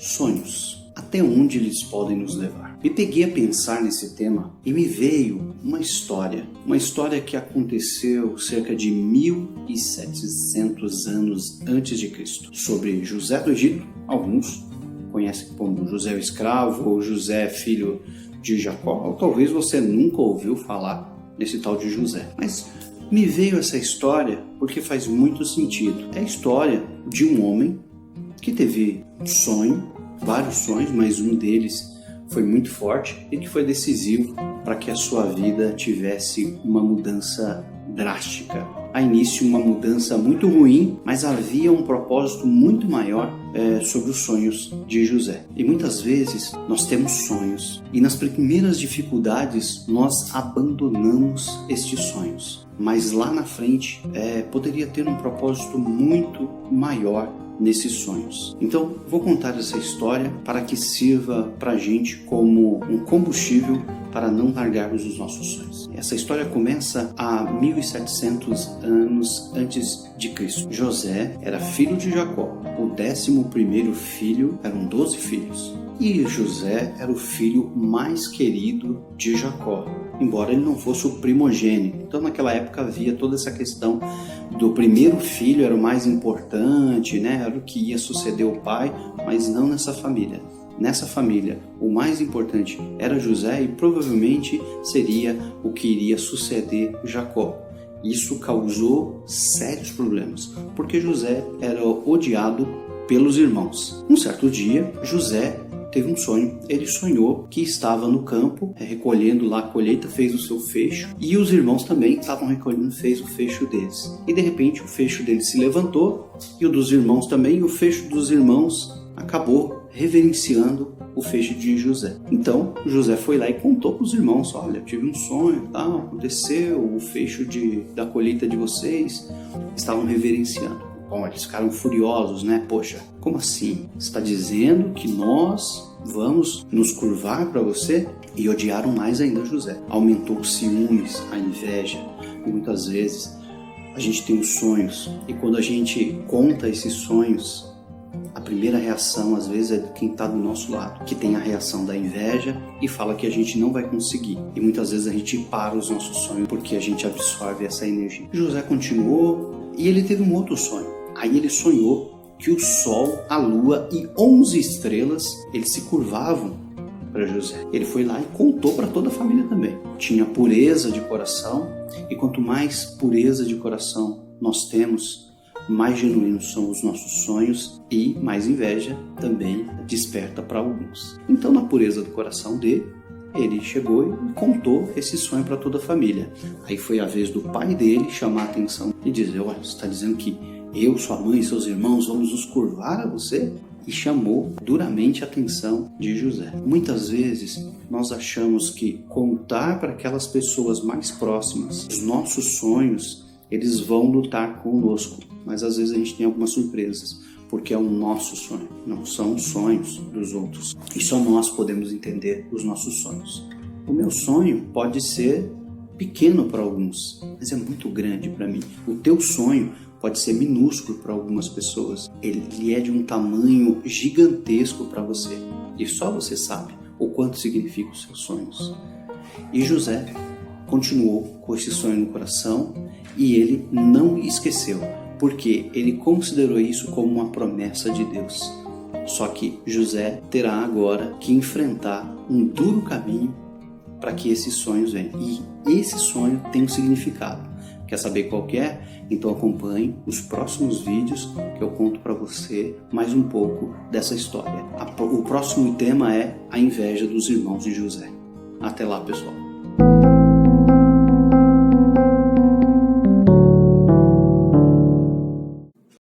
Sonhos. Até onde eles podem nos levar? Me peguei a pensar nesse tema e me veio uma história que aconteceu cerca de 1700 anos antes de Cristo, sobre José do Egito. Alguns conhecem como José o escravo ou José filho de Jacó, ou talvez você nunca ouviu falar nesse tal de José. Mas me veio essa história porque faz muito sentido. É a história de um homem que teve um sonho, vários sonhos, mas um deles foi muito forte e que foi decisivo para que a sua vida tivesse uma mudança drástica. A início uma mudança muito ruim, mas havia um propósito muito maior sobre os sonhos de José. E muitas vezes nós temos sonhos e nas primeiras dificuldades nós abandonamos estes sonhos. Mas lá na frente poderia ter um propósito muito maior nesses sonhos. Então, vou contar essa história para que sirva para a gente como um combustível para não largarmos os nossos sonhos. Essa história começa há 1700 anos antes de Cristo. José era filho de Jacó, o 11º filho, eram 12 filhos. E José era o filho mais querido de Jacó, embora ele não fosse o primogênito. Então naquela época havia toda essa questão do primeiro filho era o mais importante, né? Era o que ia suceder o pai, mas não nessa família. Nessa família, o mais importante era José e provavelmente seria o que iria suceder Jacó. Isso causou sérios problemas, porque José era odiado pelos irmãos. Um certo dia, José teve um sonho. Ele sonhou que estava no campo, recolhendo lá a colheita, fez o seu fecho, e os irmãos também estavam recolhendo, fez o fecho deles. E de repente o fecho deles se levantou, e o dos irmãos também, e o fecho dos irmãos acabou reverenciando o fecho de José. Então José foi lá e contou para os irmãos: olha, eu tive um sonho, aconteceu, o fecho da colheita de vocês estavam reverenciando. Bom, eles ficaram furiosos, né? Poxa, como assim? Você está dizendo que nós vamos nos curvar para você? E odiaram mais ainda José. Aumentou os ciúmes, a inveja. E muitas vezes a gente tem os sonhos. E quando a gente conta esses sonhos, a primeira reação às vezes é de quem está do nosso lado, que tem a reação da inveja e fala que a gente não vai conseguir. E muitas vezes a gente para os nossos sonhos porque a gente absorve essa energia. José continuou e ele teve um outro sonho. Aí ele sonhou que o sol, a lua e 11 estrelas, eles se curvavam para José. Ele foi lá e contou para toda a família também. Tinha pureza de coração, e quanto mais pureza de coração nós temos, mais genuínos são os nossos sonhos e mais inveja também desperta para alguns. Então, na pureza do coração dele, ele chegou e contou esse sonho para toda a família. Aí foi a vez do pai dele chamar a atenção e dizer: olha, você está dizendo que eu, sua mãe e seus irmãos vamos nos curvar a você? E chamou duramente a atenção de José. Muitas vezes nós achamos que contar para aquelas pessoas mais próximas os nossos sonhos, eles vão lutar conosco. Mas às vezes a gente tem algumas surpresas, porque é o nosso sonho, não são os sonhos dos outros. E só nós podemos entender os nossos sonhos. O meu sonho pode ser pequeno para alguns, mas é muito grande para mim. O teu sonho pode ser minúsculo para algumas pessoas. Ele é de um tamanho gigantesco para você. E só você sabe o quanto significa os seus sonhos. E José continuou com esse sonho no coração e ele não esqueceu, porque ele considerou isso como uma promessa de Deus. Só que José terá agora que enfrentar um duro caminho para que esses sonhos venham. E esse sonho tem um significado. Quer saber qual que é? Então acompanhe os próximos vídeos que eu conto para você mais um pouco dessa história. O próximo tema é a inveja dos irmãos de José. Até lá, pessoal!